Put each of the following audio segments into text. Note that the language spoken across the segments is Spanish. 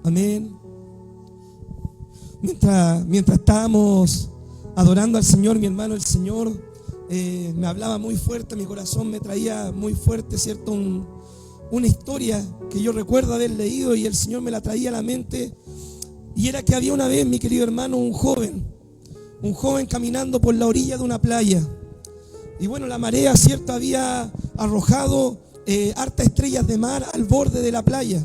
Amén. Mientras estábamos adorando al Señor, mi hermano, el Señor me hablaba muy fuerte, mi corazón me traía muy fuerte, ¿cierto? Una historia que yo recuerdo haber leído y el Señor me la traía a la mente. Y era que había una vez, mi querido hermano, un joven caminando por la orilla de una playa. Y bueno, la marea, ¿cierto?, había arrojado hartas estrellas de mar al borde de la playa.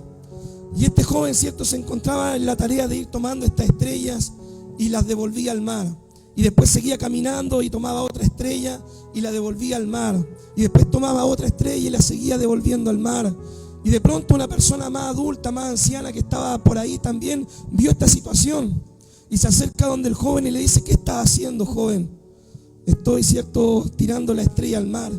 Y este joven, ¿cierto?, se encontraba en la tarea de ir tomando estas estrellas y las devolvía al mar. Y después seguía caminando y tomaba otra estrella y la devolvía al mar. Y después tomaba otra estrella y la seguía devolviendo al mar. Y de pronto una persona más adulta, más anciana que estaba por ahí también vio esta situación. Y se acerca donde el joven y le dice: ¿qué estás haciendo, joven? Estoy, ¿cierto?, tirando la estrella al mar.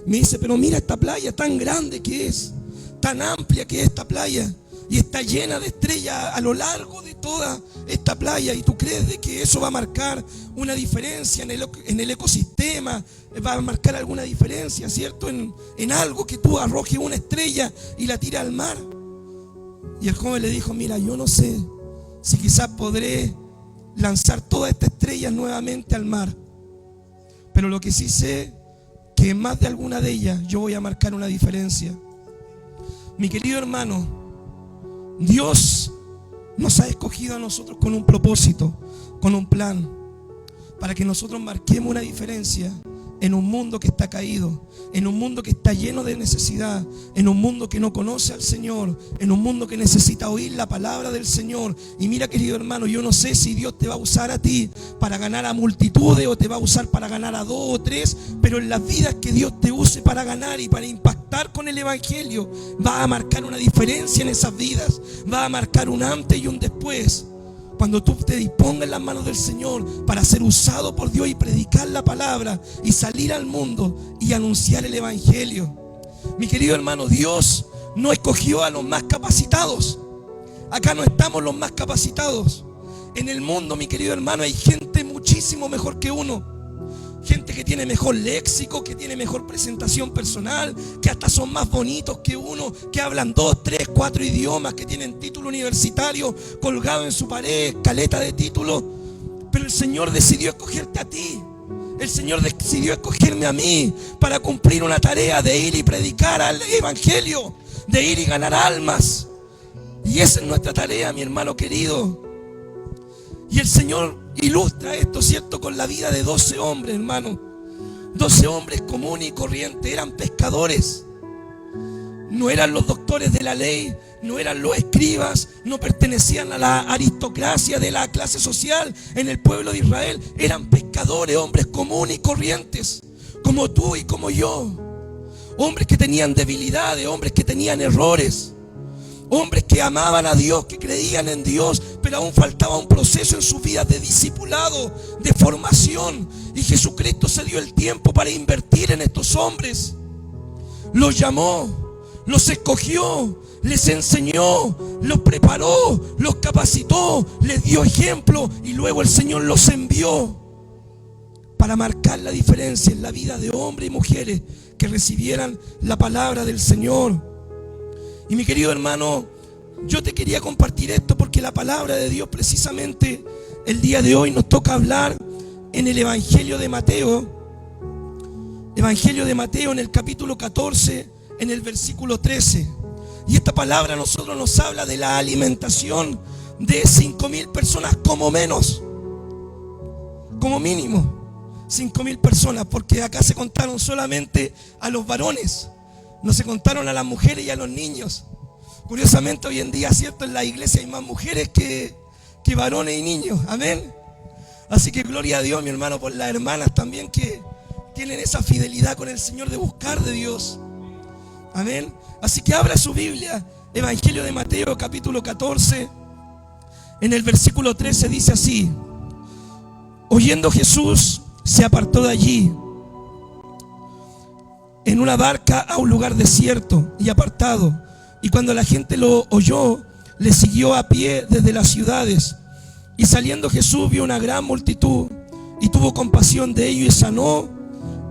Me dice: pero mira esta playa tan grande que es, tan amplia que es esta playa. Y está llena de estrellas a lo largo de toda esta playa. ¿Y tú crees de que eso va a marcar una diferencia en el ecosistema? ¿Va a marcar alguna diferencia, cierto? En algo que tú arrojes una estrella y la tiras al mar. Y el joven le dijo: mira, yo no sé si quizás podré lanzar todas estas estrellas nuevamente al mar, pero lo que sí sé, que en más de alguna de ellas yo voy a marcar una diferencia. Mi querido hermano, Dios nos ha escogido a nosotros con un propósito, con un plan, para que nosotros marquemos una diferencia en un mundo que está caído, en un mundo que está lleno de necesidad, en un mundo que no conoce al Señor, en un mundo que necesita oír la palabra del Señor. Y mira, querido hermano, yo no sé si Dios te va a usar a ti para ganar a multitudes o te va a usar para ganar a 2 o 3, pero en las vidas que Dios te use para ganar y para impactar con el Evangelio, va a marcar una diferencia en esas vidas, va a marcar un antes y un después. Cuando tú te dispongas en las manos del Señor para ser usado por Dios y predicar la palabra y salir al mundo y anunciar el Evangelio. Mi querido hermano, Dios no escogió a los más capacitados. Acá no estamos los más capacitados. En el mundo, mi querido hermano, hay gente muchísimo mejor que uno. Gente que tiene mejor léxico, que tiene mejor presentación personal, que hasta son más bonitos que uno, que hablan 2, 3, 4 idiomas, que tienen título universitario colgado en su pared, caleta de títulos. Pero el Señor decidió escogerte a ti. El Señor decidió escogerme a mí para cumplir una tarea de ir y predicar al Evangelio, de ir y ganar almas. Y esa es nuestra tarea, mi hermano querido. Y el Señor ilustra esto, ¿cierto?, con la vida de 12 hombres, hermano. 12 hombres comunes y corrientes, eran pescadores. No eran los doctores de la ley, no eran los escribas, no pertenecían a la aristocracia de la clase social en el pueblo de Israel. Eran pescadores, hombres comunes y corrientes, como tú y como yo. Hombres que tenían debilidades, hombres que tenían errores. Hombres que amaban a Dios, que creían en Dios, pero aún faltaba un proceso en sus vidas de discipulado, de formación. Y Jesucristo se dio el tiempo para invertir en estos hombres. Los llamó, los escogió, les enseñó, los preparó, los capacitó, les dio ejemplo y luego el Señor los envió para marcar la diferencia en la vida de hombres y mujeres que recibieran la palabra del Señor. Y mi querido hermano, yo te quería compartir esto porque la palabra de Dios precisamente el día de hoy nos toca hablar en el Evangelio de Mateo. Evangelio de Mateo en el capítulo 14, en el versículo 13. Y esta palabra a nosotros nos habla de la alimentación de 5.000 personas como menos, como mínimo 5.000 personas, porque acá se contaron solamente a los varones. No se contaron a las mujeres y a los niños. Curiosamente hoy en día, cierto, en la iglesia hay más mujeres que varones y niños. Amén. Así que gloria a Dios, mi hermano, por las hermanas también que tienen esa fidelidad con el Señor de buscar de Dios. Amén. Así que abra su Biblia, Evangelio de Mateo, capítulo 14. En el versículo 13 dice así: oyendo Jesús, se apartó de allí en una barca a un lugar desierto y apartado. Y cuando la gente lo oyó, le siguió a pie desde las ciudades. Y saliendo Jesús vio una gran multitud y tuvo compasión de ellos y sanó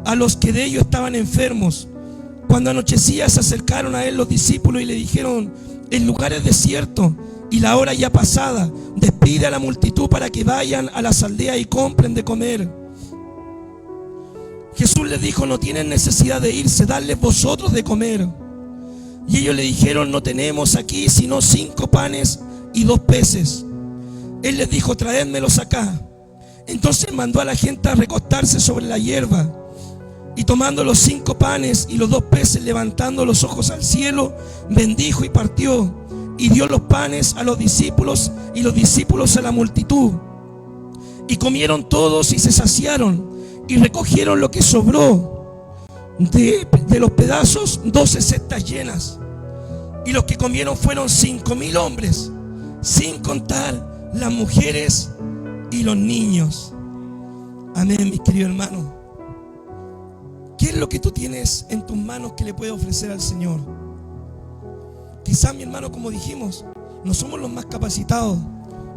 a los que de ellos estaban enfermos. Cuando anochecía se acercaron a él los discípulos y le dijeron: el lugar es desierto y la hora ya pasada. Despide a la multitud para que vayan a las aldeas y compren de comer. Jesús les dijo: no tienen necesidad de irse, dadles vosotros de comer. Y ellos le dijeron: no tenemos aquí sino 5 panes y 2 peces. Él les dijo: traédmelos acá. Entonces mandó a la gente a recostarse sobre la hierba, y tomando los 5 panes y los 2 peces, levantando los ojos al cielo, bendijo y partió, y dio los panes a los discípulos y los discípulos a la multitud. Y comieron todos y se saciaron, y recogieron lo que sobró de los pedazos, 12 cestas llenas. Y los que comieron fueron 5.000 hombres, sin contar las mujeres y los niños. Amén, mis queridos hermanos. ¿Qué es lo que tú tienes en tus manos que le puedes ofrecer al Señor? Quizás, mi hermano, como dijimos, no somos los más capacitados,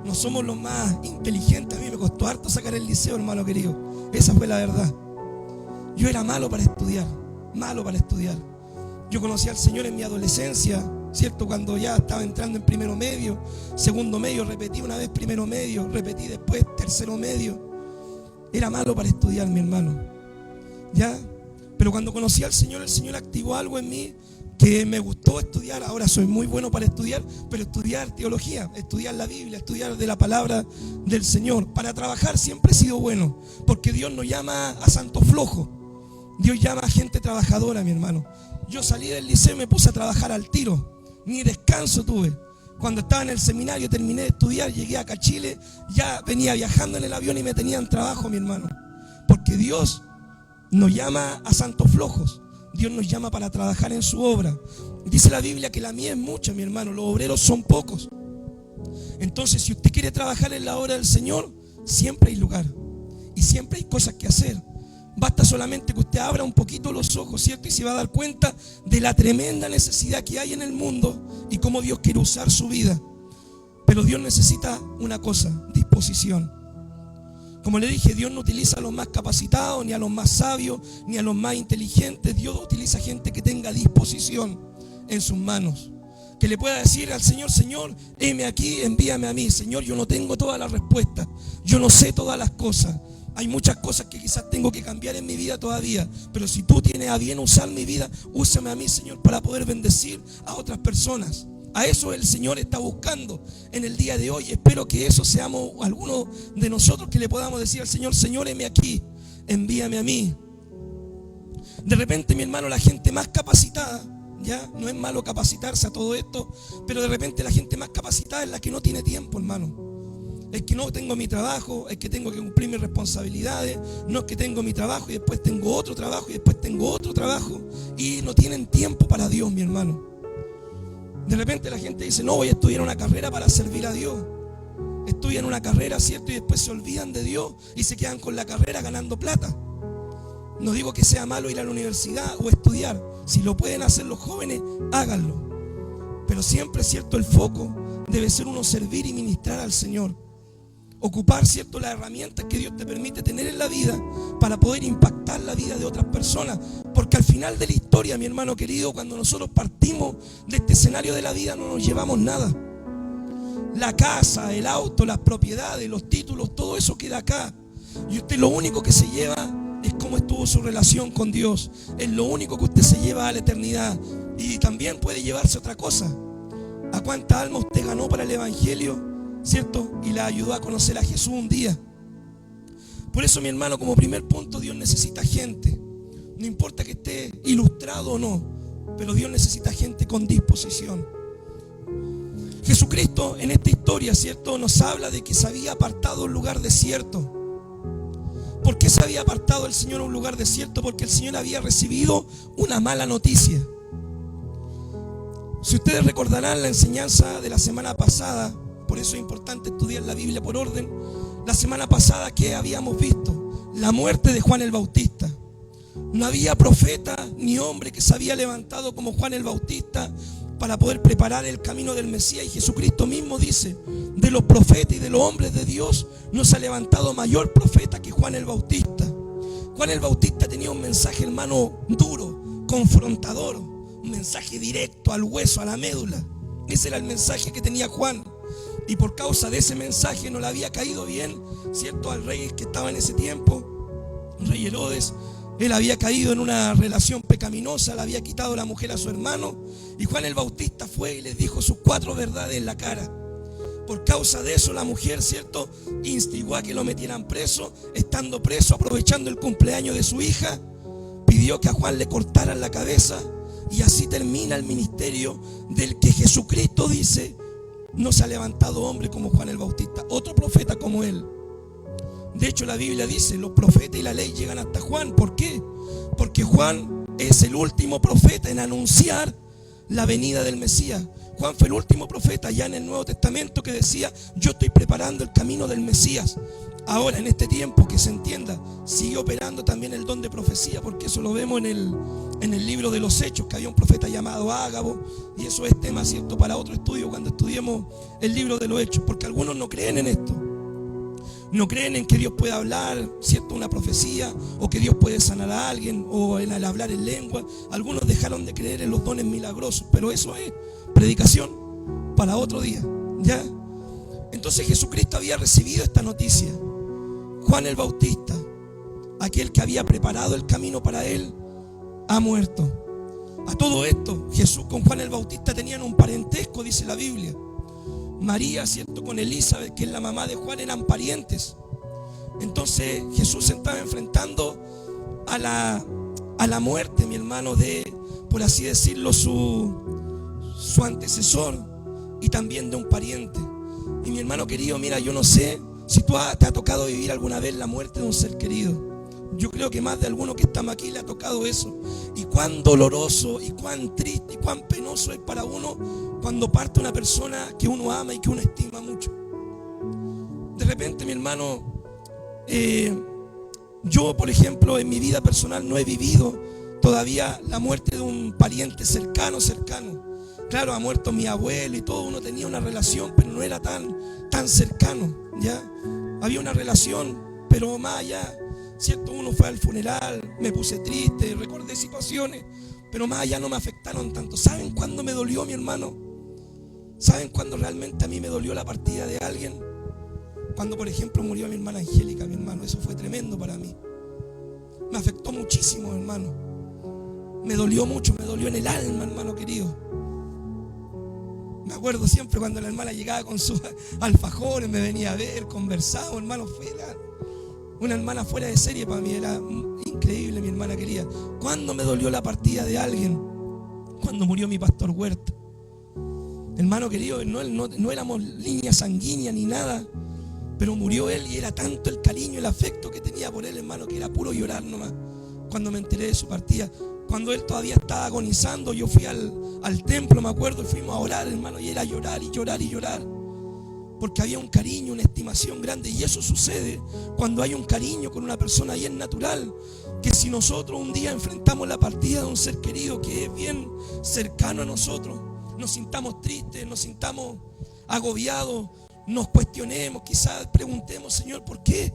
no somos los más inteligentes. A mí me costó harto sacar el liceo, hermano querido. Esa fue la verdad. Yo era malo para estudiar, malo para estudiar. Yo conocí al Señor en mi adolescencia, ¿cierto? Cuando ya estaba entrando en primero medio, segundo medio, repetí una vez primero medio, repetí después tercero medio. Era malo para estudiar, mi hermano, ¿ya? Pero cuando conocí al Señor, el Señor activó algo en mí que me gustó estudiar. Ahora soy muy bueno para estudiar, pero estudiar teología, estudiar la Biblia, estudiar de la palabra del Señor. Para trabajar siempre he sido bueno, porque Dios no llama a santos flojos, Dios llama a gente trabajadora, mi hermano. Yo salí del liceo y me puse a trabajar al tiro, ni descanso tuve. Cuando estaba en el seminario, terminé de estudiar, llegué acá a Chile, ya venía viajando en el avión y me tenían trabajo, mi hermano. Porque Dios nos llama a santos flojos, Dios nos llama para trabajar en su obra. Dice la Biblia que la mies es mucha, mi hermano, los obreros son pocos. Entonces, si usted quiere trabajar en la obra del Señor, siempre hay lugar y siempre hay cosas que hacer. Basta solamente que usted abra un poquito los ojos, ¿cierto? Y se va a dar cuenta de la tremenda necesidad que hay en el mundo y cómo Dios quiere usar su vida. Pero Dios necesita una cosa: disposición. Como le dije, Dios no utiliza a los más capacitados, ni a los más sabios, ni a los más inteligentes. Dios utiliza gente que tenga disposición en sus manos, que le pueda decir al Señor: Señor, heme aquí, envíame a mí. Señor, yo no tengo todas las respuestas, yo no sé todas las cosas. Hay muchas cosas que quizás tengo que cambiar en mi vida todavía, pero si tú tienes a bien usar mi vida, úsame a mí, Señor, para poder bendecir a otras personas. A eso el Señor está buscando en el día de hoy. Espero que eso seamos algunos de nosotros, que le podamos decir al Señor: Señor, heme aquí, envíame a mí. De repente, mi hermano, la gente más capacitada, ya no es malo capacitarse a todo esto, pero de repente la gente más capacitada es la que no tiene tiempo, hermano. Es que no tengo mi trabajo, es que tengo que cumplir mis responsabilidades, no es que tengo mi trabajo y después tengo otro trabajo y después tengo otro trabajo, y no tienen tiempo para Dios, mi hermano. De repente la gente dice: no, voy a estudiar una carrera para servir a Dios. Estudian una carrera, ¿cierto? Y después se olvidan de Dios y se quedan con la carrera ganando plata. No digo que sea malo ir a la universidad o estudiar. Si lo pueden hacer los jóvenes, háganlo. Pero siempre, ¿cierto?, el foco debe ser uno servir y ministrar al Señor. Ocupar, ¿cierto?, las herramientas que Dios te permite tener en la vida para poder impactar la vida de otras personas. Porque al final de la historia, mi hermano querido, cuando nosotros partimos de este escenario de la vida, no nos llevamos nada. La casa, el auto, las propiedades, los títulos, todo eso queda acá. Y usted lo único que se lleva es cómo estuvo su relación con Dios. Es lo único que usted se lleva a la eternidad. Y también puede llevarse otra cosa: ¿a cuánta alma usted ganó para el Evangelio? ¿Cierto? Y la ayudó a conocer a Jesús un día. Por eso, mi hermano, como primer punto, Dios necesita gente. No importa que esté ilustrado o no, pero Dios necesita gente con disposición. Jesucristo en esta historia, ¿cierto?, nos habla de que se había apartado a un lugar desierto. ¿Por qué se había apartado el Señor a un lugar desierto? Porque el Señor había recibido una mala noticia. Si ustedes recordarán la enseñanza de la semana pasada, por eso es importante estudiar la Biblia por orden. La semana pasada, ¿qué habíamos visto? La muerte de Juan el Bautista. No había profeta ni hombre que se había levantado como Juan el Bautista para poder preparar el camino del Mesías. Y Jesucristo mismo dice: de los profetas y de los hombres de Dios no se ha levantado mayor profeta que Juan el Bautista. Juan el Bautista tenía un mensaje, hermano, duro, confrontador, un mensaje directo al hueso, a la médula. Ese era el mensaje que tenía Juan. Y por causa de ese mensaje no le había caído bien, ¿cierto?, al rey que estaba en ese tiempo, el rey Herodes. Él había caído en una relación pecaminosa, le había quitado la mujer a su hermano. Y Juan el Bautista fue y les dijo sus 4 verdades en la cara. Por causa de eso la mujer, ¿cierto?, instigó a que lo metieran preso. Estando preso, aprovechando el cumpleaños de su hija, pidió que a Juan le cortaran la cabeza. Y así termina el ministerio del que Jesucristo dice: no se ha levantado hombre como Juan el Bautista, otro profeta como él. De hecho, la Biblia dice: los profetas y la ley llegan hasta Juan. ¿Por qué? Porque Juan es el último profeta en anunciar la venida del Mesías. Juan fue el último profeta ya en el Nuevo Testamento que decía: yo estoy preparando el camino del Mesías. Ahora, en este tiempo, que se entienda, sigue operando también el don de profecía, porque eso lo vemos en el libro de los Hechos, que había un profeta llamado Ágabo, y eso es tema, ¿cierto?, para otro estudio cuando estudiemos el libro de los Hechos, porque algunos no creen en esto. No creen en que Dios pueda hablar, ¿cierto?, una profecía, o que Dios puede sanar a alguien, o en el hablar en lengua. Algunos dejaron de creer en los dones milagrosos, pero eso es predicación para otro día, ¿ya? Entonces Jesucristo había recibido esta noticia. Juan el Bautista, aquel que había preparado el camino para él, ha muerto. A todo esto, Jesús con Juan el Bautista tenían un parentesco, dice la Biblia. María, ¿cierto?, con Elizabeth, que es la mamá de Juan, eran parientes. Entonces Jesús se estaba enfrentando a la muerte, mi hermano, de, por así decirlo, su antecesor, y también de un pariente. Y mi hermano querido, mira, yo no sé si te ha tocado vivir alguna vez la muerte de un ser querido. Yo creo que más de alguno que estamos aquí le ha tocado eso. Y cuán doloroso, y cuán triste, y cuán penoso es para uno cuando parte una persona que uno ama y que uno estima mucho. De repente, mi hermano, yo, por ejemplo, en mi vida personal no he vivido todavía la muerte de un pariente cercano. Claro, ha muerto mi abuelo y todo, uno tenía una relación, pero no era tan cercano, ¿ya? Había una relación, pero más allá, ¿cierto? Uno fue al funeral, me puse triste, recordé situaciones, pero más allá no me afectaron tanto. ¿Saben cuándo me dolió, mi hermano? ¿Saben cuándo realmente a mí me dolió la partida de alguien? Cuando, por ejemplo, murió mi hermana Angélica, mi hermano. Eso fue tremendo para mí. Me afectó muchísimo, hermano. Me dolió mucho, me dolió en el alma, hermano querido. Me acuerdo siempre cuando la hermana llegaba con sus alfajores, me venía a ver, conversaba, hermano. Fue una hermana fuera de serie para mí, era increíble, mi hermana querida. ¿Cuándo me dolió la partida de alguien? Cuando murió mi pastor Huerta. Hermano querido, no éramos línea sanguínea ni nada, pero murió él y era tanto el cariño, el afecto que tenía por él, hermano, que era puro llorar nomás. Cuando me enteré de su partida, cuando él todavía estaba agonizando, yo fui al templo, me acuerdo, y fuimos a orar, hermano, y era llorar y llorar y llorar, porque había un cariño, una estimación grande. Y eso sucede cuando hay un cariño con una persona, y es natural que si nosotros un día enfrentamos la partida de un ser querido que es bien cercano a nosotros, nos sintamos tristes, nos sintamos agobiados, nos cuestionemos, quizás preguntemos: Señor, ¿por qué?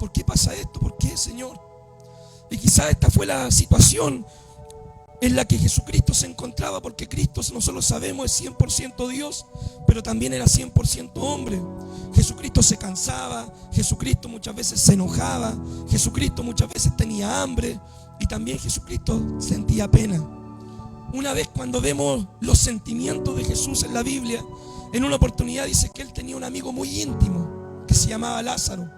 ¿Por qué pasa esto? ¿Por qué, Señor? Y quizás esta fue la situación en la que Jesucristo se encontraba, porque Cristo, nosotros sabemos, es 100% Dios, pero también era 100% hombre. Jesucristo se cansaba, Jesucristo muchas veces se enojaba, Jesucristo muchas veces tenía hambre, y también Jesucristo sentía pena. Una vez, cuando vemos los sentimientos de Jesús en la Biblia, en una oportunidad dice que él tenía un amigo muy íntimo que se llamaba Lázaro.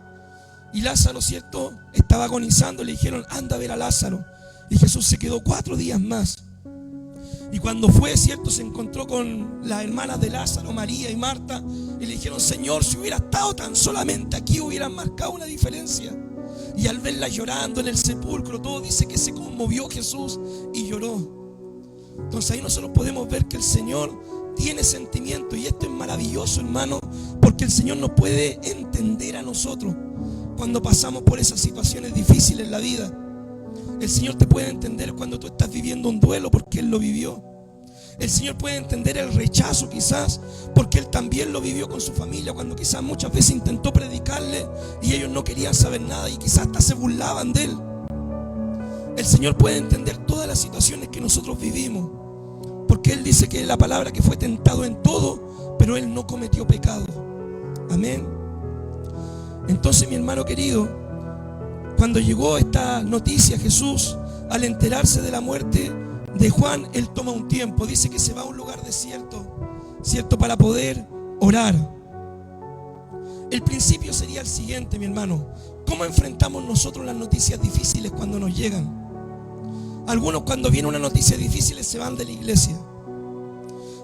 Y Lázaro, ¿cierto?, estaba agonizando. Le dijeron: anda a ver a Lázaro. Y Jesús se quedó 4 días más. Y cuando fue, ¿cierto?, se encontró con las hermanas de Lázaro, María y Marta, y le dijeron: Señor, si hubiera estado tan solamente aquí, hubieran marcado una diferencia. Y al verla llorando en el sepulcro, todo dice que se conmovió Jesús y lloró. Entonces ahí nosotros podemos ver que el Señor tiene sentimiento, y esto es maravilloso, hermano, porque el Señor nos puede entender a nosotros cuando pasamos por esas situaciones difíciles en la vida. El Señor te puede entender cuando tú estás viviendo un duelo, porque Él lo vivió. El Señor puede entender el rechazo, quizás, porque Él también lo vivió con su familia, cuando quizás muchas veces intentó predicarle y ellos no querían saber nada, y quizás hasta se burlaban de Él. El Señor puede entender todas las situaciones que nosotros vivimos, porque Él dice que la palabra que fue tentado en todo, pero pero Él no cometió pecado. Amén. Entonces, mi hermano querido, cuando llegó esta noticia, Jesús, al enterarse de la muerte de Juan, Él toma un tiempo. Dice que se va a un lugar desierto, ¿cierto? Para poder orar. El principio sería el siguiente, mi hermano. ¿Cómo enfrentamos nosotros las noticias difíciles cuando nos llegan? Algunos, cuando viene una noticia difícil, se van de la iglesia.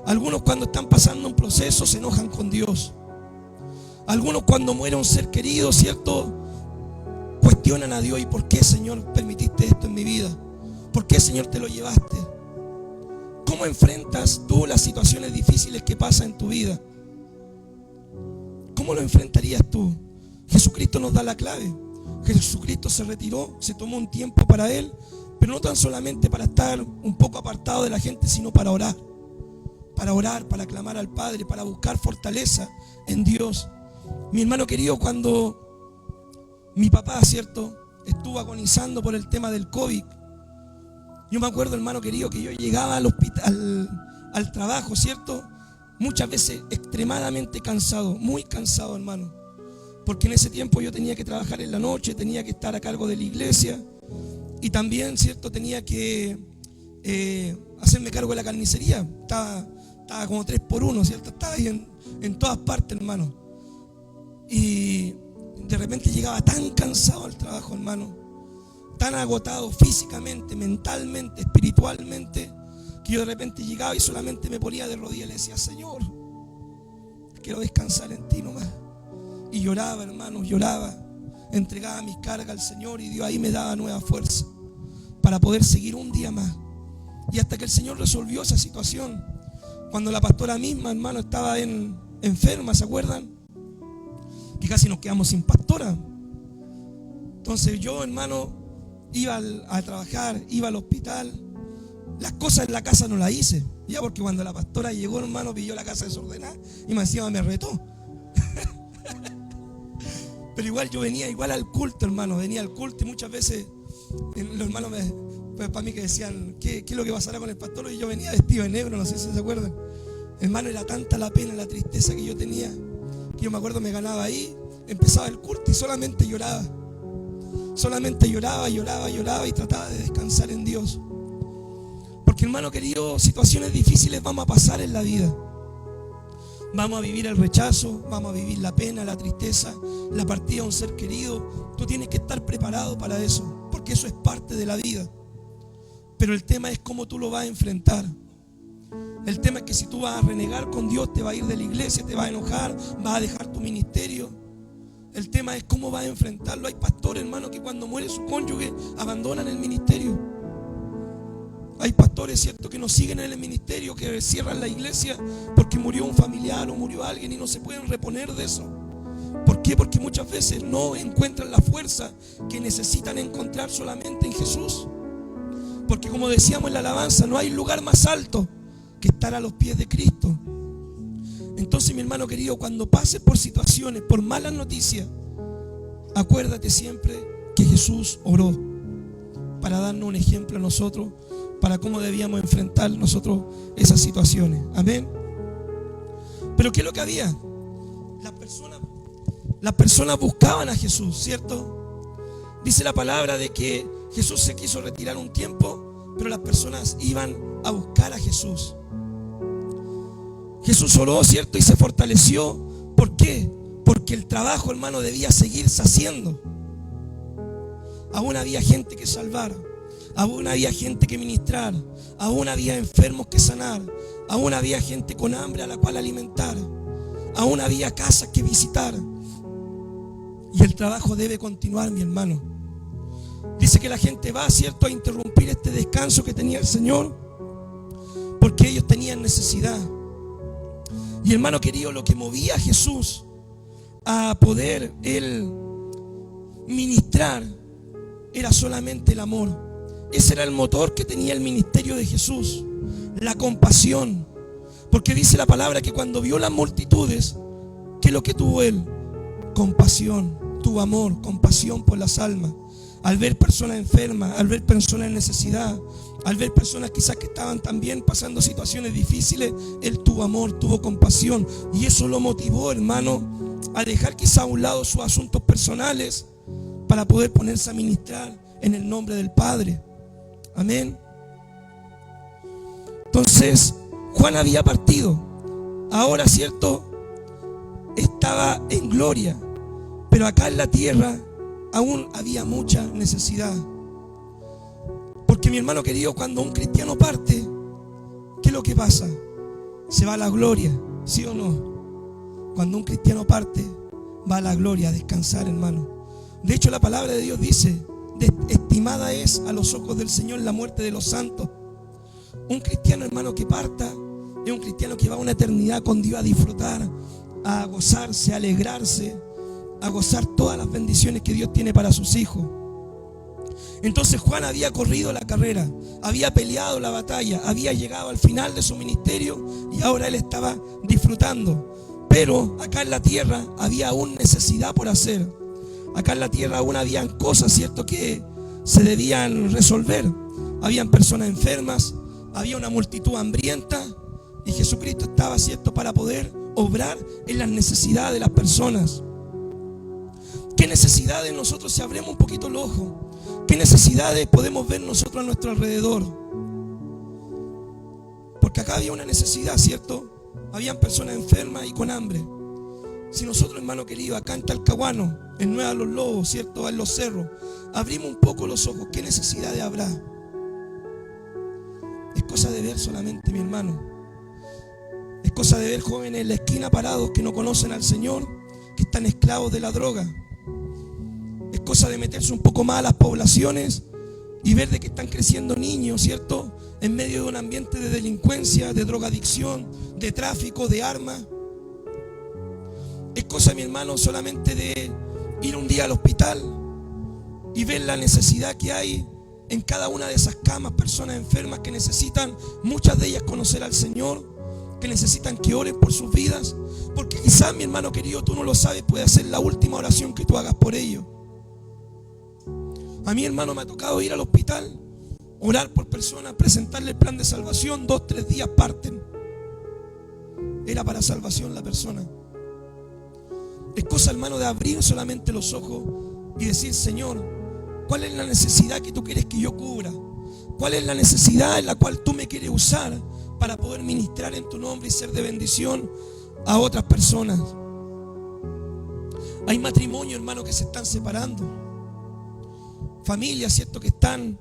Algunos, cuando están pasando un proceso, se enojan con Dios. Algunos, cuando muere un ser querido, ¿cierto?, cuestionan a Dios. ¿Y por qué, Señor, permitiste esto en mi vida? ¿Por qué, Señor, te lo llevaste? ¿Cómo enfrentas tú las situaciones difíciles que pasan en tu vida? ¿Cómo lo enfrentarías tú? Jesucristo nos da la clave. Jesucristo se retiró, se tomó un tiempo para Él, pero no tan solamente para estar un poco apartado de la gente, sino para orar, para clamar al Padre, para buscar fortaleza en Dios. Mi hermano querido, cuando mi papá, ¿cierto?, estuvo agonizando por el tema del COVID, yo me acuerdo, hermano querido, que yo llegaba al hospital, al trabajo, ¿cierto?, muchas veces extremadamente cansado, muy cansado, hermano, porque en ese tiempo yo tenía que trabajar en la noche, tenía que estar a cargo de la iglesia y también, ¿cierto?, tenía que hacerme cargo de la carnicería. Estaba como 3x1, ¿cierto? Estaba ahí en todas partes, hermano. Y de repente llegaba tan cansado al trabajo, hermano, tan agotado físicamente, mentalmente, espiritualmente, que yo de repente llegaba y solamente me ponía de rodillas y le decía: Señor, quiero descansar en ti nomás. Y lloraba, hermano, lloraba, entregaba mis cargas al Señor, y Dios ahí me daba nueva fuerza para poder seguir un día más. Y hasta que el Señor resolvió esa situación, cuando la pastora misma, hermano, estaba enferma, ¿se acuerdan? Que casi nos quedamos sin pastora. Entonces yo, hermano, iba a trabajar, iba al hospital. Las cosas en la casa no las hice, ya, porque cuando la pastora llegó, hermano, pilló la casa desordenada y encima me retó. Pero igual yo venía igual al culto, hermano, venía al culto, y muchas veces los hermanos pues para mí que decían: ¿qué es lo que pasará con el pastor? Y yo venía vestido de negro, no sé si se acuerdan. Hermano, era tanta la pena, la tristeza que yo tenía, que yo me acuerdo, me ganaba ahí, empezaba el culto y solamente lloraba. Solamente lloraba y trataba de descansar en Dios. Porque, hermano querido, situaciones difíciles vamos a pasar en la vida. Vamos a vivir el rechazo, vamos a vivir la pena, la tristeza, la partida de un ser querido. Tú tienes que estar preparado para eso, porque eso es parte de la vida. Pero el tema es cómo tú lo vas a enfrentar. El tema es que si tú vas a renegar con Dios, te va a ir de la iglesia, te vas a enojar, vas a dejar tu ministerio. El tema es cómo vas a enfrentarlo. Hay pastores, hermano, que cuando muere su cónyuge abandonan el ministerio. Hay pastores, ¿cierto?, que no siguen en el ministerio, que cierran la iglesia porque murió un familiar o murió alguien y no se pueden reponer de eso. ¿Por qué? Porque muchas veces no encuentran la fuerza que necesitan encontrar solamente en Jesús. Porque, como decíamos en la alabanza, no hay lugar más alto que estar a los pies de Cristo. Entonces, mi hermano querido, cuando pases por situaciones, por malas noticias, acuérdate siempre que Jesús oró para darnos un ejemplo a nosotros, para cómo debíamos enfrentar nosotros esas situaciones. Amén. Pero ¿qué es lo que había? Las personas buscaban a Jesús, ¿cierto? Dice la palabra de que Jesús se quiso retirar un tiempo, pero las personas iban a buscar a Jesús. Jesús oró, ¿cierto?, y se fortaleció. ¿Por qué? Porque el trabajo, hermano, debía seguirse haciendo. Aún había gente que salvar, aún había gente que ministrar, aún había enfermos que sanar, aún había gente con hambre a la cual alimentar, aún había casas que visitar. Y el trabajo debe continuar, mi hermano. Dice que la gente va, ¿cierto?, a interrumpir este descanso que tenía el Señor, porque ellos tenían necesidad. Y, hermano querido, lo que movía a Jesús a poder Él ministrar era solamente el amor. Ese era el motor que tenía el ministerio de Jesús, la compasión. Porque dice la palabra que cuando vio las multitudes, ¿qué es lo que tuvo Él? Compasión, tuvo amor, compasión por las almas. Al ver personas enfermas, al ver personas en necesidad, Al ver personas quizás que estaban también pasando situaciones difíciles, Él tuvo amor, tuvo compasión. Y eso lo motivó, hermano, a dejar quizá a un lado sus asuntos personales para poder ponerse a ministrar en el nombre del Padre. Amén. Entonces, Juan había partido. Ahora, cierto, estaba en gloria. Pero acá en la tierra aún había mucha necesidad. Porque, mi hermano querido, cuando un cristiano parte, ¿qué es lo que pasa? Se va a la gloria, ¿sí o no? Cuando un cristiano parte, va a la gloria, a descansar, hermano. De hecho, la palabra de Dios dice: estimada es a los ojos del Señor la muerte de los santos. Un cristiano, hermano, que parta es un cristiano que va a una eternidad con Dios, a disfrutar, a gozarse, a alegrarse, a gozar todas las bendiciones que Dios tiene para sus hijos. Entonces Juan había corrido la carrera, había peleado la batalla, había llegado al final de su ministerio y ahora él estaba disfrutando. Pero acá en la tierra había aún necesidad por hacer. Acá en la tierra aún habían cosas, ¿cierto?, que se debían resolver. Habían personas enfermas, había una multitud hambrienta y Jesucristo estaba, ¿cierto?, para poder obrar en las necesidades de las personas. ¿Qué necesidades nosotros, si abrimos un poquito el ojo, qué necesidades podemos ver nosotros a nuestro alrededor? Porque acá había una necesidad, ¿cierto? Habían personas enfermas y con hambre. Si nosotros, hermano querido, acá en Talcahuano, en Nueva Los Lobos, ¿cierto?, en los cerros, abrimos un poco los ojos, ¿qué necesidades habrá? Es cosa de ver solamente, mi hermano. Es cosa de ver jóvenes en la esquina parados que no conocen al Señor, que están esclavos de la droga. Es cosa de meterse un poco más a las poblaciones y ver de que están creciendo niños, ¿cierto?, en medio de un ambiente de delincuencia, de drogadicción, de tráfico, de armas. Es cosa, mi hermano, solamente de ir un día al hospital y ver la necesidad que hay en cada una de esas camas, personas enfermas que necesitan, muchas de ellas, conocer al Señor, que necesitan que oren por sus vidas, porque quizás, mi hermano querido, tú no lo sabes, puede ser la última oración que tú hagas por ellos. A mí, hermano, me ha tocado ir al hospital, orar por personas, presentarle el plan de salvación, 2, 3 días parten. Era para salvación la persona. Es cosa, hermano, de abrir solamente los ojos y decir: Señor, ¿cuál es la necesidad que tú quieres que yo cubra? ¿Cuál es la necesidad en la cual tú me quieres usar para poder ministrar en tu nombre y ser de bendición a otras personas? Hay matrimonios, hermano, que se están separando. Familias, ¿cierto?, que están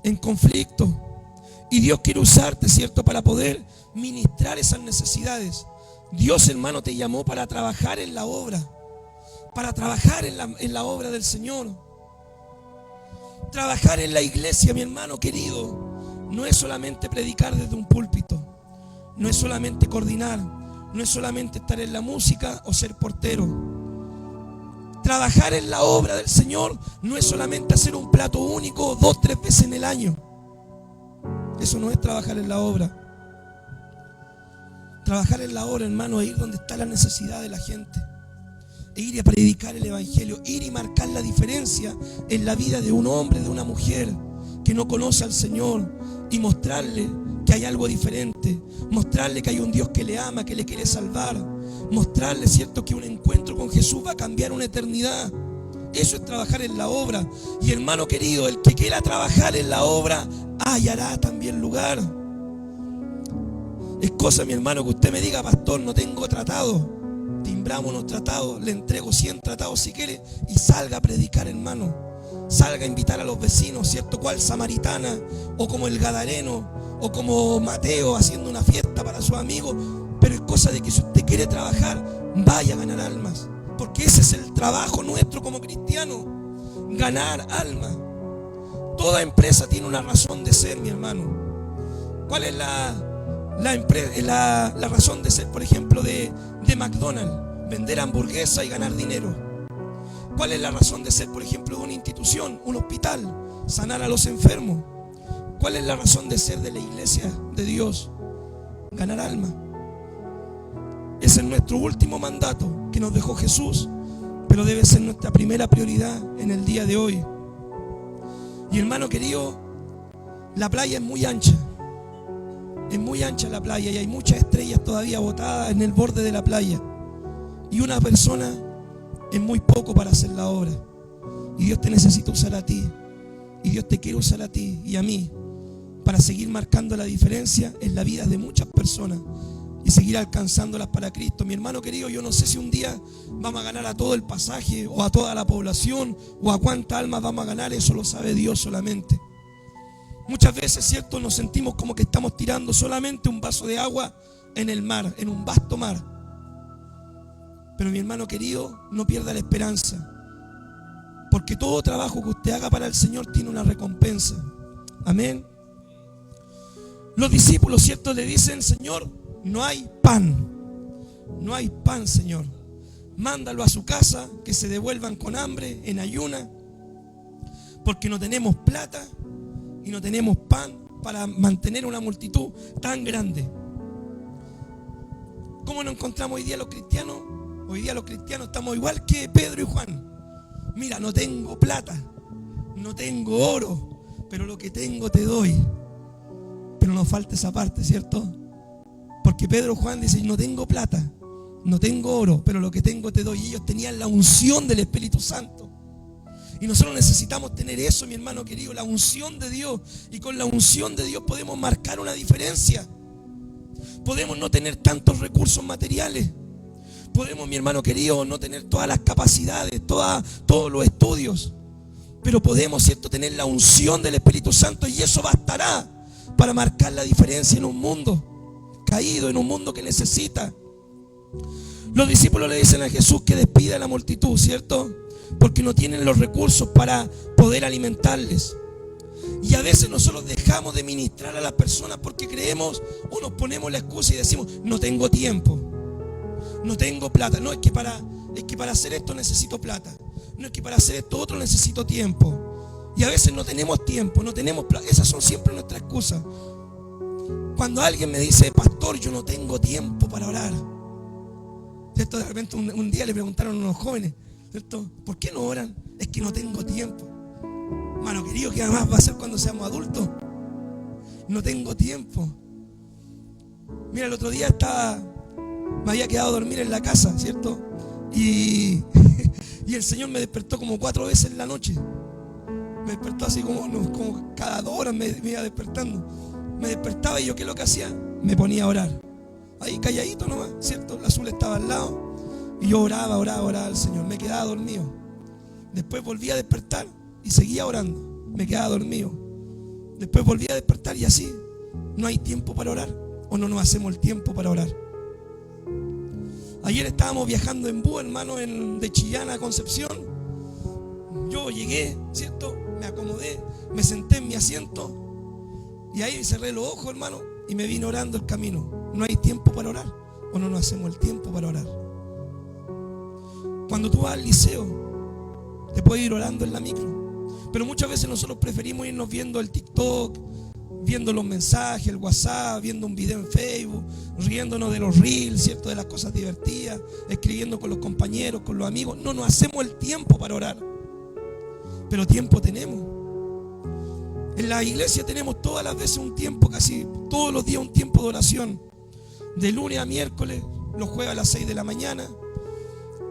en conflicto. Y Dios quiere usarte, ¿cierto?, para poder ministrar esas necesidades. Dios, hermano, te llamó para trabajar en la obra. Para trabajar en la obra del Señor. Trabajar en la iglesia, mi hermano querido, no es solamente predicar desde un púlpito. No es solamente coordinar. No es solamente estar en la música o ser portero. Trabajar en la obra del Señor no es solamente hacer un plato único 2, 3 veces en el año. Eso no es trabajar en la obra. Trabajar en la obra, hermano, es ir donde está la necesidad de la gente. E ir a predicar el evangelio, ir y marcar la diferencia en la vida de un hombre, de una mujer que no conoce al Señor, y mostrarle que hay algo diferente, mostrarle que hay un Dios que le ama, que le quiere salvar, mostrarle, cierto, que un encuentro con Jesús va a cambiar una eternidad. Eso es trabajar en la obra. Y, hermano querido, el que quiera trabajar en la obra hallará también lugar. Es cosa, mi hermano, que usted me diga: pastor, no tengo tratado. Timbramos unos tratados, le entrego 100 tratados si quiere, y salga a predicar, hermano. Salga a invitar a los vecinos, ¿cierto?, cual Samaritana, o como el Gadareno, o como Mateo haciendo una fiesta para sus amigos. Pero es cosa de que, si usted quiere trabajar, vaya a ganar almas, porque ese es el trabajo nuestro como cristianos: ganar almas. Toda empresa tiene una razón de ser, mi hermano. ¿Cuál es la razón de ser, por ejemplo, de McDonald's? Vender hamburguesa y ganar dinero. ¿Cuál es la razón de ser, por ejemplo, de una institución, un hospital? Sanar a los enfermos. ¿Cuál es la razón de ser de la iglesia de Dios? Ganar alma. Ese es nuestro último mandato que nos dejó Jesús, pero debe ser nuestra primera prioridad en el día de hoy. Y, hermano querido, La playa es muy ancha. Es muy ancha la playa y hay muchas estrellas todavía botadas en el borde de la playa. Y una persona es muy poco para hacer la obra. Y Dios te necesita usar a ti. Y Dios te quiere usar a ti y a mí para seguir marcando la diferencia en la vida de muchas personas y seguir alcanzándolas para Cristo. Mi hermano querido, yo no sé si un día vamos a ganar a todo el pasaje o a toda la población o a cuántas almas vamos a ganar. Eso lo sabe Dios solamente. Muchas veces, cierto, nos sentimos como que estamos tirando solamente un vaso de agua en el mar, en un vasto mar. Pero mi hermano querido, no pierda la esperanza, porque todo trabajo que usted haga para el Señor tiene una recompensa. Amén. Los discípulos, cierto, le dicen: Señor, no hay pan. No hay pan, Señor. Mándalo a su casa, que se devuelvan con hambre, en ayuna, porque no tenemos plata y no tenemos pan para mantener una multitud tan grande. ¿Cómo nos encontramos hoy día los cristianos? Hoy día los cristianos estamos igual que Pedro y Juan. Mira, no tengo plata, no tengo oro, pero lo que tengo te doy. Pero nos falta esa parte, ¿cierto? Porque Pedro y Juan dicen: no tengo plata, no tengo oro, pero lo que tengo te doy. Y ellos tenían la unción del Espíritu Santo. Y nosotros necesitamos tener eso, mi hermano querido, la unción de Dios. Y con la unción de Dios podemos marcar una diferencia. Podemos no tener tantos recursos materiales. Podemos, mi hermano querido, no tener todas las capacidades, todos los estudios. Pero podemos, cierto, tener la unción del Espíritu Santo. Y eso bastará para marcar la diferencia en un mundo caído, en un mundo que necesita. Los discípulos le dicen a Jesús que despida a la multitud, ¿cierto? Porque no tienen los recursos para poder alimentarles. Y a veces nosotros dejamos de ministrar a las personas porque creemos o nos ponemos la excusa y decimos: no tengo tiempo, no tengo plata. No, es que para hacer esto necesito plata. No, es que para hacer esto otro necesito tiempo. Y a veces no tenemos tiempo, no tenemos plata. Esas son siempre nuestras excusas. Cuando alguien me dice: pastor, yo no tengo tiempo para orar, ¿cierto? De repente un día le preguntaron a unos jóvenes, ¿cierto? ¿Por qué no oran? Es que no tengo tiempo. Hermano querido, ¿qué más va a ser cuando seamos adultos? No tengo tiempo. Mira, el otro día me había quedado a dormir en la casa, ¿cierto? Y el Señor me despertó como 4 veces en la noche. Me despertó así como cada 2 horas me iba despertando. Me despertaba y yo, ¿qué es lo que hacía? Me ponía a orar. Ahí calladito nomás, ¿cierto? La Azul estaba al lado. Y yo oraba al Señor. Me quedaba dormido. Después volví a despertar y seguía orando. Me quedaba dormido. Después volví a despertar y así. No hay tiempo para orar. O no nos hacemos el tiempo para orar. Ayer estábamos viajando en bus, hermano, de Chillán a Concepción. Yo llegué, ¿cierto? Me acomodé, me senté en mi asiento. Y ahí cerré los ojos, hermano, y me vine orando el camino. No hay tiempo para orar. O no nos hacemos el tiempo para orar. Cuando tú vas al liceo, te puedes ir orando en la micro. Pero muchas veces nosotros preferimos irnos viendo el TikTok, viendo los mensajes, el WhatsApp, viendo un video en Facebook, riéndonos de los reels, ¿cierto? De las cosas divertidas, escribiendo con los compañeros, con los amigos. No nos hacemos el tiempo para orar. Pero tiempo tenemos. En la iglesia tenemos todas las veces un tiempo, casi todos los días un tiempo de oración. De lunes a miércoles, los jueves a las 6 de la mañana,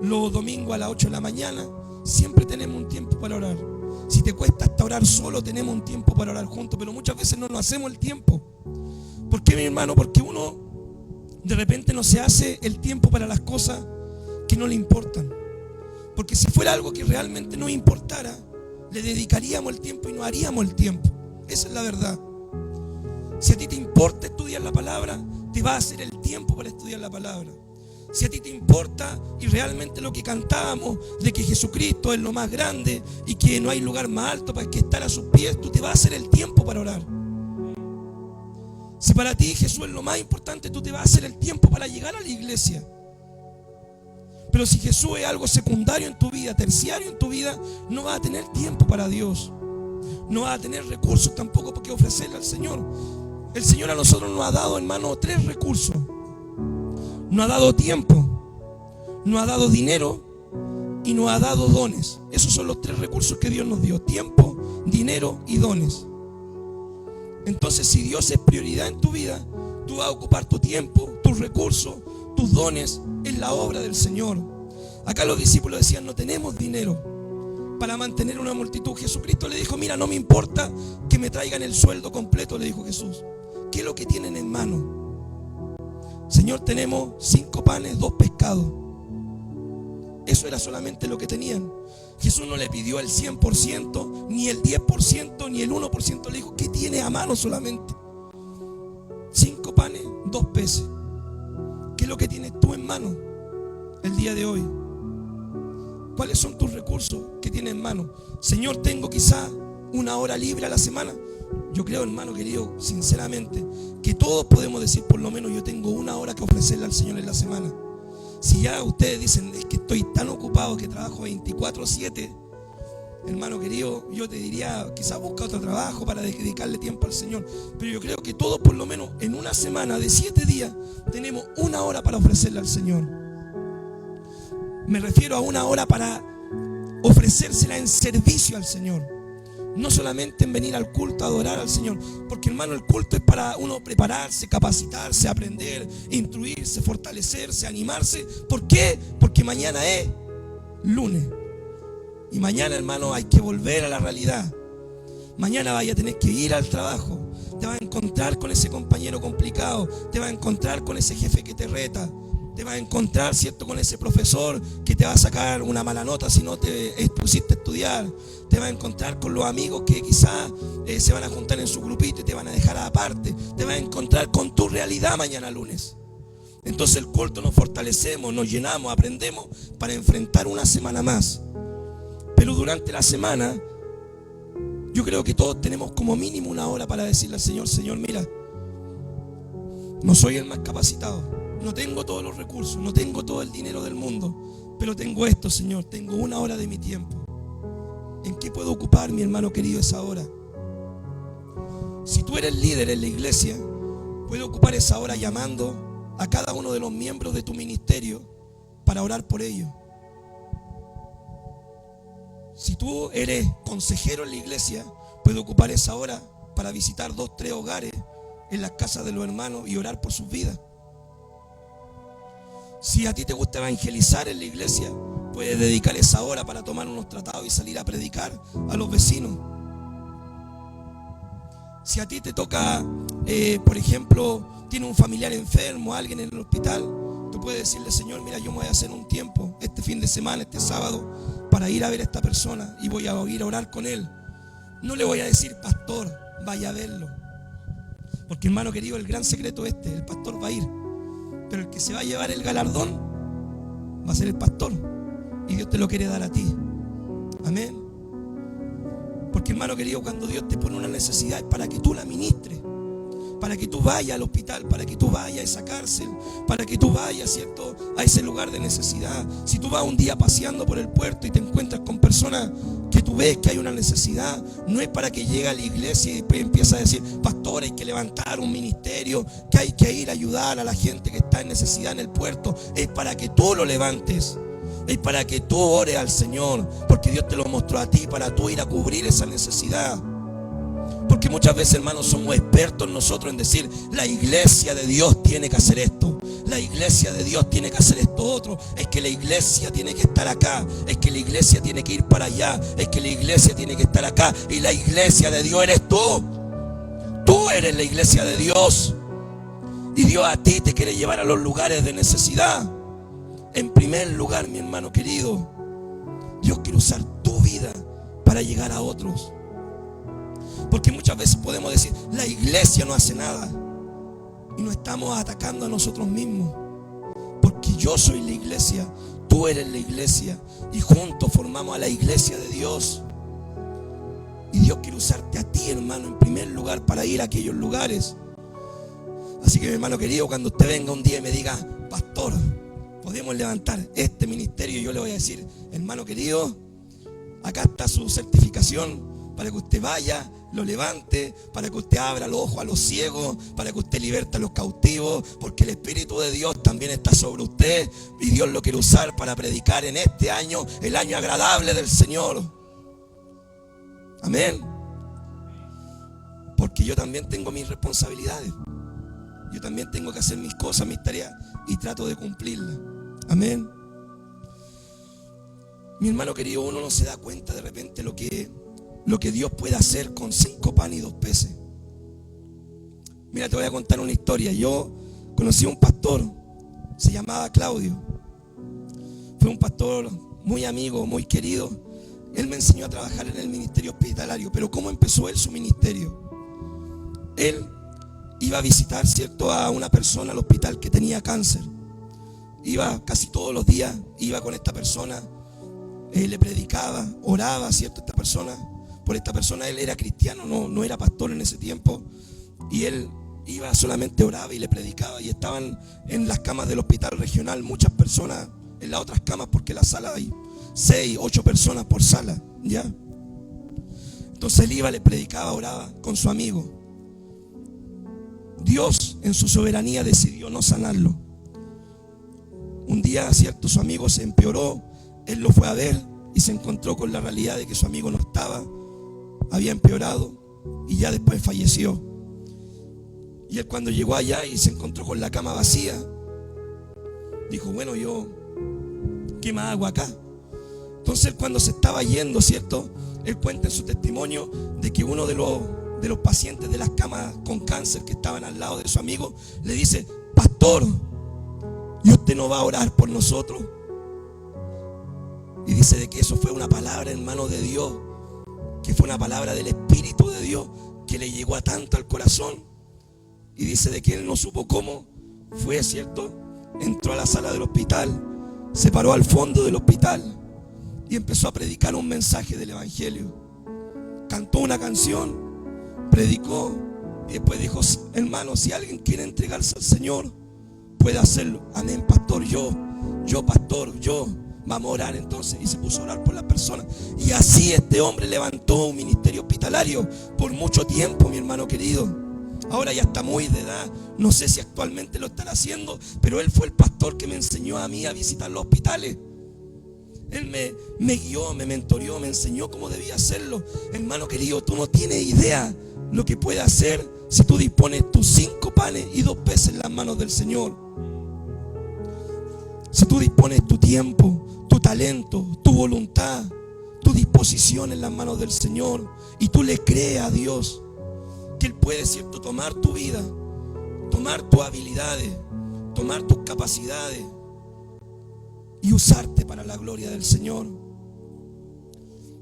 los domingos a las 8 de la mañana. Siempre tenemos un tiempo para orar. Si te cuesta hasta orar solo, tenemos un tiempo para orar juntos. Pero muchas veces no nos hacemos el tiempo. ¿Por qué, mi hermano? Porque uno de repente no se hace el tiempo para las cosas que no le importan. Porque si fuera algo que realmente nos importara, le dedicaríamos el tiempo y no haríamos el tiempo. Esa es la verdad. Si a ti te importa estudiar la palabra, te va a hacer el tiempo para estudiar la palabra. Si a ti te importa y realmente lo que cantábamos de que Jesucristo es lo más grande y que no hay lugar más alto para que estar a sus pies, tú te vas a hacer el tiempo para orar. Si para ti Jesús es lo más importante, tú te vas a hacer el tiempo para llegar a la iglesia. Pero si Jesús es algo secundario en tu vida, terciario en tu vida, no vas a tener tiempo para Dios. No vas a tener recursos tampoco porque ofrecerle al Señor. El Señor a nosotros nos ha dado, hermano, 3 recursos. Nos ha dado tiempo, nos ha dado dinero y nos ha dado dones. Esos son los 3 recursos que Dios nos dio: tiempo, dinero y dones. Entonces, si Dios es prioridad en tu vida, tú vas a ocupar tu tiempo, tus recursos, tus dones en la obra del Señor. Acá los discípulos decían: no tenemos dinero para mantener una multitud. Jesucristo le dijo: mira, no me importa que me traigan el sueldo completo, le dijo Jesús. ¿Qué es lo que tienen en mano? Señor, tenemos 5 panes, 2 pescados. Eso era solamente lo que tenían. Jesús no le pidió el 100%, ni el 10%, ni el 1%. Le dijo: ¿qué tienes a mano solamente? 5 panes, 2 peces. ¿Qué es lo que tienes tú en mano el día de hoy? ¿Cuáles son tus recursos que tienes en mano? Señor, tengo quizá 1 hora libre a la semana. Yo creo, hermano querido, sinceramente, que todos podemos decir: por lo menos yo tengo 1 hora que ofrecerle al Señor en la semana. Si ya ustedes dicen: es que estoy tan ocupado que trabajo 24/7, hermano querido, yo te diría: quizás busca otro trabajo para dedicarle tiempo al Señor. Pero yo creo que todos, por lo menos en una semana de 7 días, tenemos 1 hora para ofrecerle al Señor. Me refiero a 1 hora para ofrecérsela en servicio al Señor. No solamente en venir al culto a adorar al Señor, porque, hermano, el culto es para uno prepararse, capacitarse, aprender, instruirse, fortalecerse, animarse. ¿Por qué? Porque mañana es lunes. Y mañana, hermano, hay que volver a la realidad. Mañana vaya a tener que ir al trabajo. Te vas a encontrar con ese compañero complicado. Te vas a encontrar con ese jefe que te reta. Te vas a encontrar, ¿cierto?, con ese profesor que te va a sacar una mala nota si no te pusiste a estudiar. Te vas a encontrar con los amigos que quizás se van a juntar en su grupito y te van a dejar aparte. Te vas a encontrar con tu realidad mañana lunes. Entonces el culto nos fortalecemos, nos llenamos, aprendemos para enfrentar una semana más. Pero durante la semana, yo creo que todos tenemos como mínimo 1 hora para decirle al Señor: Señor, mira, no soy el más capacitado. No tengo todos los recursos, no tengo todo el dinero del mundo, pero tengo esto, Señor, tengo 1 hora de mi tiempo. ¿En qué puedo ocupar, mi hermano querido, esa hora? Si tú eres líder en la iglesia, puedes ocupar esa hora llamando a cada uno de los miembros de tu ministerio para orar por ellos. Si tú eres consejero en la iglesia, puedes ocupar esa hora para visitar 2, 3 hogares en las casas de los hermanos y orar por sus vidas. Si a ti te gusta evangelizar en la iglesia, puedes dedicar esa hora para tomar unos tratados y salir a predicar a los vecinos. Si a ti te toca, por ejemplo, tiene un familiar enfermo, alguien en el hospital, tú puedes decirle: Señor, mira, yo me voy a hacer un tiempo este fin de semana, este sábado, para ir a ver a esta persona y voy a ir a orar con él. No le voy a decir: pastor, vaya a verlo. Porque, hermano querido, el gran secreto el pastor va a ir. Pero el que se va a llevar el galardón va a ser el pastor. Y Dios te lo quiere dar a ti. Amén. Porque, hermano querido, cuando Dios te pone una necesidad es para que tú la ministres. Para que tú vayas al hospital, para que tú vayas a esa cárcel, para que tú vayas, ¿cierto?, a ese lugar de necesidad. Si tú vas un día paseando por el puerto y te encuentras con personas que tú ves que hay una necesidad, no es para que llegue a la iglesia y después empieza a decir: pastor, hay que levantar un ministerio, que hay que ir a ayudar a la gente que está en necesidad en el puerto. Es para que tú lo levantes. Es para que tú ores al Señor, porque Dios te lo mostró a ti para tú ir a cubrir esa necesidad. Porque muchas veces, hermanos, somos expertos nosotros en decir: la iglesia de Dios tiene que hacer esto, la iglesia de Dios tiene que hacer esto otro, es que la iglesia tiene que estar acá, es que la iglesia tiene que ir para allá, es que la iglesia tiene que estar acá. Y la iglesia de Dios eres tú. Tú eres la iglesia de Dios. Y Dios a ti te quiere llevar a los lugares de necesidad. En primer lugar, mi hermano querido, Dios quiere usar tu vida para llegar a otros. Porque muchas veces podemos decir: la iglesia no hace nada, y nos estamos atacando a nosotros mismos. Porque yo soy la iglesia, tú eres la iglesia, y juntos formamos a la iglesia de Dios. Y Dios quiere usarte a ti, hermano, en primer lugar para ir a aquellos lugares. Así que, mi hermano querido, cuando usted venga un día y me diga: pastor, podemos levantar este ministerio, yo le voy a decir: hermano querido, acá está su certificación para que usted vaya, lo levante, para que usted abra los ojos a los ciegos, para que usted liberte a los cautivos, porque el Espíritu de Dios también está sobre usted y Dios lo quiere usar para predicar en este año, el año agradable del Señor. Amén. Porque yo también tengo mis responsabilidades. Yo también tengo que hacer mis cosas, mis tareas, y trato de cumplirlas. Amén. Mi hermano querido, uno no se da cuenta de repente lo que Dios puede hacer con 5 panes y 2 peces. Mira, te voy a contar una historia. Yo conocí a un pastor, se llamaba Claudio. Fue un pastor muy amigo, muy querido. Él me enseñó a trabajar en el ministerio hospitalario. Pero ¿cómo empezó él su ministerio? Él iba a visitar, ¿cierto?, a una persona al hospital que tenía cáncer. Iba casi todos los días, iba con esta persona, le predicaba, oraba, ¿cierto?, por esta persona. Él era cristiano, no era pastor en ese tiempo. Y él iba, solamente oraba y le predicaba. Y estaban en las camas del hospital regional muchas personas en las otras camas, porque en la sala hay 6, 8 personas por sala, ¿ya? Entonces él iba, le predicaba, oraba con su amigo. Dios en su soberanía decidió no sanarlo. Un día, ¿cierto?, su amigo se empeoró. Él lo fue a ver y se encontró con la realidad de que su amigo no estaba, había empeorado y ya después falleció. Y él, cuando llegó allá y se encontró con la cama vacía, dijo: bueno, yo, ¿qué más hago acá? Entonces él, cuando se estaba yendo, ¿cierto?, él cuenta en su testimonio de que uno de los pacientes de las camas con cáncer que estaban al lado de su amigo le dice: pastor, ¿y usted no va a orar por nosotros? Y dice de que eso fue una palabra, hermano, de Dios, que fue una palabra del Espíritu de Dios que le llegó a tanto al corazón. Y dice de que él no supo cómo fue, ¿cierto? Entró a la sala del hospital, se paró al fondo del hospital y empezó a predicar un mensaje del Evangelio. Cantó una canción, predicó y después dijo: hermano, si alguien quiere entregarse al Señor, puede hacerlo. Amén, pastor, yo, pastor, vamos a orar entonces. Y se puso a orar por las personas. Y así este hombre levantó un ministerio hospitalario por mucho tiempo, mi hermano querido. Ahora ya está muy de edad, no sé si actualmente lo estará haciendo, pero él fue el pastor que me enseñó a mí a visitar los hospitales. Él me guió, me mentoreó, me enseñó cómo debía hacerlo. Hermano querido, tú no tienes idea lo que puede hacer si tú dispones tus 5 panes y 2 peces en las manos del Señor. Si tú dispones tu tiempo, tu talento, tu voluntad, tu disposición en las manos del Señor, y tú le crees a Dios que Él puede, ¿cierto?, tomar tu vida, tomar tus habilidades, tomar tus capacidades y usarte para la gloria del Señor.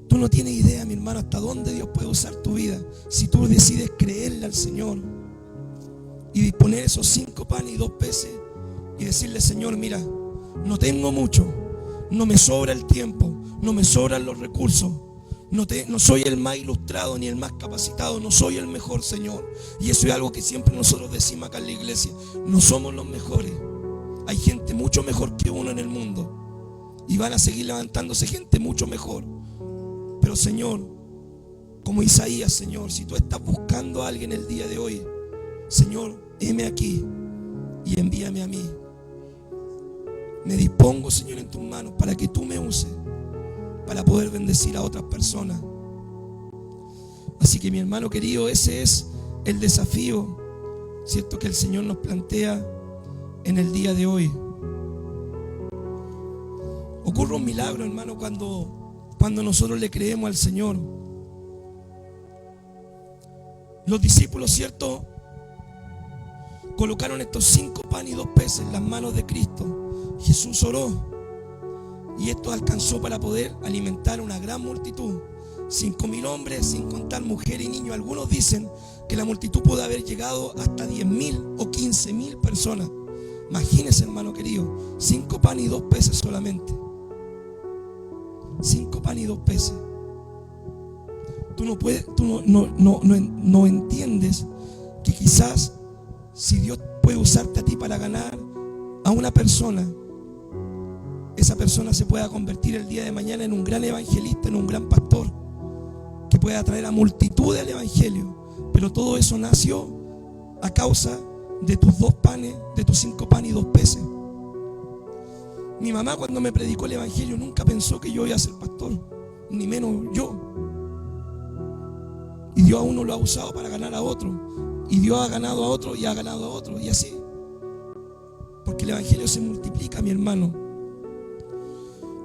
Tú no tienes idea, mi hermano, hasta dónde Dios puede usar tu vida si tú decides creerle al Señor y disponer esos 5 panes y 2 peces y decirle: Señor, mira, no tengo mucho, no me sobra el tiempo, no me sobran los recursos, no soy el más ilustrado ni el más capacitado, no soy el mejor, Señor. Y eso es algo que siempre nosotros decimos acá en la iglesia: no somos los mejores. Hay gente mucho mejor que uno en el mundo y van a seguir levantándose gente mucho mejor. Pero, Señor, como Isaías, Señor, si tú estás buscando a alguien el día de hoy, Señor, heme aquí y envíame a mí. Me dispongo, Señor, en tus manos para que tú me uses para poder bendecir a otras personas. Así que, mi hermano querido, ese es el desafío, ¿cierto?, que el Señor nos plantea en el día de hoy. Ocurre un milagro, hermano, cuando nosotros le creemos al Señor. Los discípulos, ¿cierto?, colocaron estos 5 panes y 2 peces en las manos de Cristo. Jesús oró y esto alcanzó para poder alimentar una gran multitud. 5.000 hombres, sin contar mujeres y niños. Algunos dicen que la multitud pudo haber llegado hasta 10.000 o 15.000 personas. Imagínense, hermano querido, 5 panes y 2 peces solamente. 5 panes y 2 peces. Tú no entiendes que quizás, si Dios puede usarte a ti para ganar a una persona, esa persona se pueda convertir el día de mañana en un gran evangelista, en un gran pastor, que pueda atraer a multitudes al evangelio. Pero todo eso nació a causa de tus 2 panes, de tus 5 panes y 2 peces. Mi mamá, cuando me predicó el evangelio, nunca pensó que yo iba a ser pastor, ni menos yo. Y Dios a uno lo ha usado para ganar a otro. Y Dios ha ganado a otro y ha ganado a otro. Y así. Porque el evangelio se multiplica, mi hermano.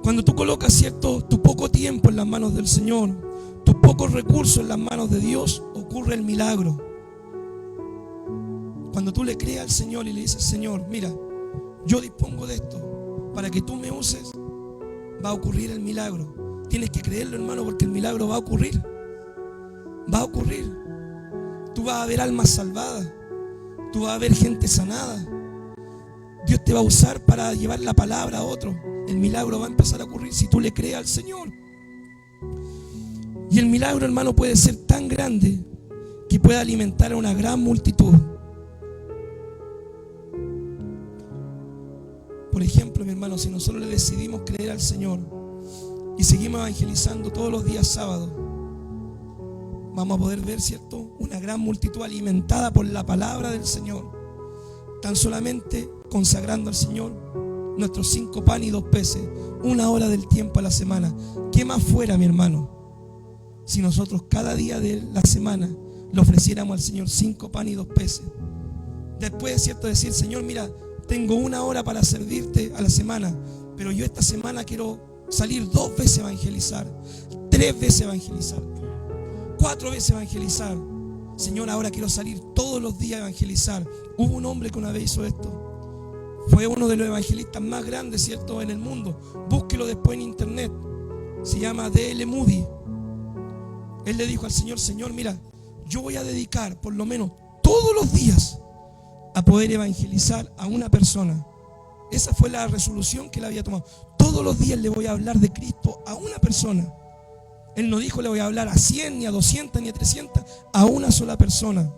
Cuando tú colocas, ¿cierto?, tu poco tiempo en las manos del Señor, tus pocos recursos en las manos de Dios, ocurre el milagro. Cuando tú le crees al Señor y le dices: Señor, mira, yo dispongo de esto para que tú me uses, va a ocurrir el milagro. Tienes que creerlo, hermano, porque el milagro va a ocurrir. Va a ocurrir. Tú vas a ver almas salvadas. Tú vas a ver gente sanada. Dios te va a usar para llevar la palabra a otro. El milagro va a empezar a ocurrir si tú le crees al Señor. Y el milagro, hermano, puede ser tan grande que puede alimentar a una gran multitud. Por ejemplo, mi hermano, si nosotros le decidimos creer al Señor y seguimos evangelizando todos los días sábados, vamos a poder ver, ¿cierto?, una gran multitud alimentada por la palabra del Señor, tan solamente consagrando al Señor nuestros 5 panes y 2 peces, 1 hora del tiempo a la semana. ¿Qué más fuera, mi hermano, si nosotros cada día de la semana le ofreciéramos al Señor 5 panes y 2 peces? Después, ¿cierto?, decir: Señor, mira, tengo 1 hora para servirte a la semana, pero yo esta semana quiero salir 2 veces a evangelizar, 3 veces a evangelizar, 4 veces a evangelizar. Señor, ahora quiero salir todos los días a evangelizar. Hubo un hombre que una vez hizo esto. Fue uno de los evangelistas más grandes, ¿cierto?, en el mundo. Búsquelo después en internet. Se llama D.L. Moody. Él le dijo al Señor: Señor, mira, yo voy a dedicar por lo menos todos los días a poder evangelizar a una persona. Esa fue la resolución que él había tomado. Todos los días le voy a hablar de Cristo a una persona. Él no dijo: le voy a hablar a 100, ni a 200, ni a 300, a una sola persona.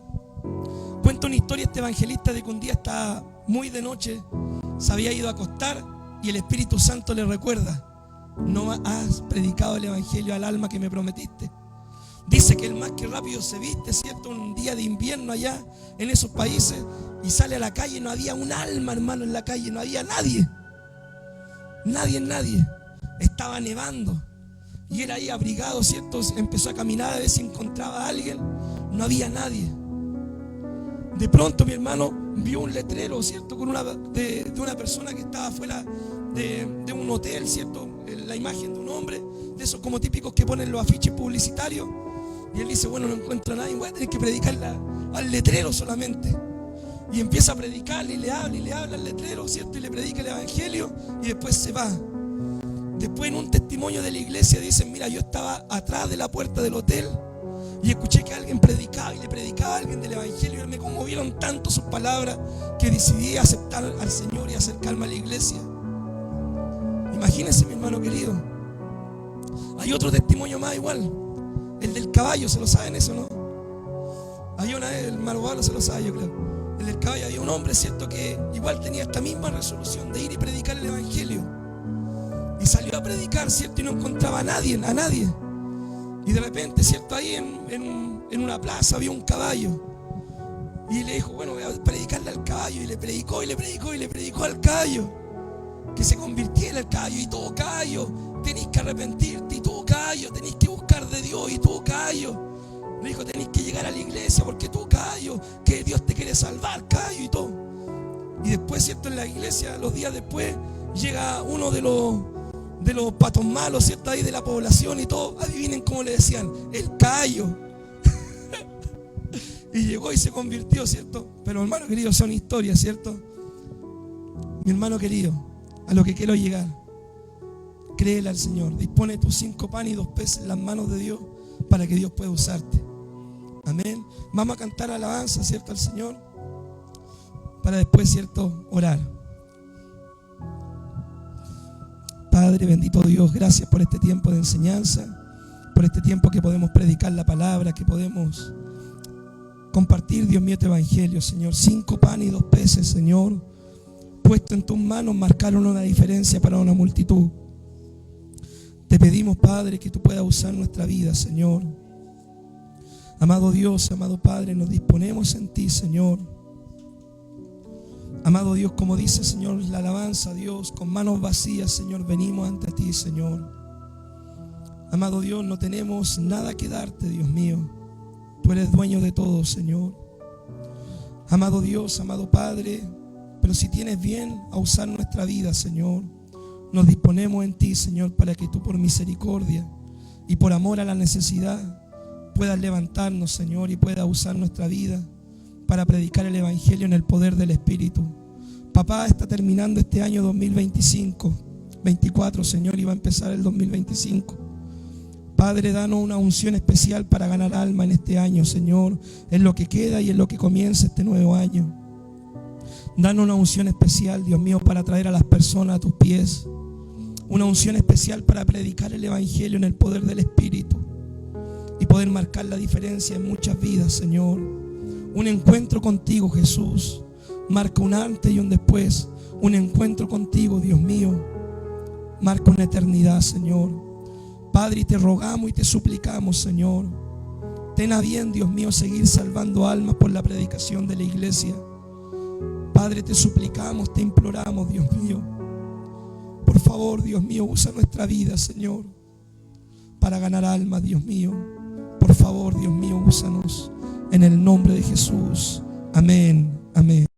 Cuenta una historia este evangelista de que un día estaba muy de noche, se había ido a acostar y el Espíritu Santo le recuerda: no has predicado el evangelio al alma que me prometiste. Dice que el más que rápido se viste, ¿cierto?, un día de invierno allá en esos países, y sale a la calle. No había un alma, hermano, en la calle. No había nadie. Nadie. Estaba nevando. Y él ahí abrigado, ¿cierto?, empezó a caminar a ver si encontraba a alguien. No había nadie. De pronto, mi hermano vio un letrero, ¿cierto?, con de una persona que estaba fuera de un hotel, ¿cierto?, la imagen de un hombre, de esos como típicos que ponen los afiches publicitarios. Y él dice: bueno, no encuentro a nadie, voy a tener que predicarle al letrero solamente. Y empieza a predicarle y le habla al letrero, ¿cierto?, y le predica el evangelio, y después se va. Después, en un testimonio de la iglesia, dicen: mira, yo estaba atrás de la puerta del hotel y escuché que alguien predicaba y le predicaba a alguien del evangelio, y me conmovieron tanto sus palabras que decidí aceptar al Señor y acercarme a la iglesia. Imagínense, mi hermano querido. Hay otro testimonio más igual, el del caballo. ¿Se lo saben eso, no? Hay una vez, el hermano Pablo se lo sabe, yo creo. El del caballo, había un hombre, ¿cierto?, que igual tenía esta misma resolución de ir y predicar el evangelio. Y salió a predicar, ¿cierto?, y no encontraba a nadie. Y de repente, ¿cierto?, ahí en una plaza había un caballo. Y le dijo: bueno, voy a predicarle al caballo. Y le predicó al caballo, que se convirtiera el caballo. Y todo: caballo, tenés que arrepentirte. Y todo: caballo, tenés que buscar de Dios. Y todo: caballo, le dijo: tenés que llegar a la iglesia, porque tú, caballo, que Dios te quiere salvar, caballo. Y todo. Y después, ¿cierto?, en la iglesia, los días después, llega uno de los patos malos, ¿cierto?, ahí de la población y todo. Adivinen cómo le decían: el caballo. Y llegó y se convirtió, ¿cierto? Pero, hermano querido, son historias, ¿cierto? Mi hermano querido, a lo que quiero llegar: créele al Señor. Dispone tus 5 panes y 2 peces en las manos de Dios para que Dios pueda usarte. Amén. Vamos a cantar alabanza, ¿cierto?, al Señor, para después, ¿cierto?, orar. Padre, bendito Dios, gracias por este tiempo de enseñanza, por este tiempo que podemos predicar la palabra, que podemos compartir, Dios mío, tu evangelio, Señor. 5 panes y 2 peces, Señor, puesto en tus manos, marcaron una diferencia para una multitud. Te pedimos, Padre, que tú puedas usar nuestra vida, Señor. Amado Dios, amado Padre, nos disponemos en ti, Señor. Amado Dios, como dice, Señor, la alabanza, Dios, con manos vacías, Señor, venimos ante ti, Señor. Amado Dios, no tenemos nada que darte, Dios mío. Tú eres dueño de todo, Señor. Amado Dios, amado Padre, pero si tienes bien a usar nuestra vida, Señor, nos disponemos en ti, Señor, para que tú por misericordia y por amor a la necesidad puedas levantarnos, Señor, y puedas usar nuestra vida para predicar el Evangelio en el poder del Espíritu. Papá, está terminando este año 2024, Señor, y va a empezar el 2025. Padre, danos una unción especial para ganar alma en este año, Señor, en lo que queda y en lo que comienza este nuevo año. Danos una unción especial, Dios mío, para traer a las personas a tus pies. Una unción especial para predicar el Evangelio en el poder del Espíritu y poder marcar la diferencia en muchas vidas, Señor. Un encuentro contigo, Jesús, marca un antes y un después. Un encuentro contigo, Dios mío, marca una eternidad, Señor. Padre, y te rogamos y te suplicamos, Señor, ten a bien, Dios mío, seguir salvando almas por la predicación de la iglesia. Padre, te suplicamos, te imploramos, Dios mío, por favor, Dios mío, usa nuestra vida, Señor, para ganar almas, Dios mío. Por favor, Dios mío, úsanos en el nombre de Jesús. Amén, amén.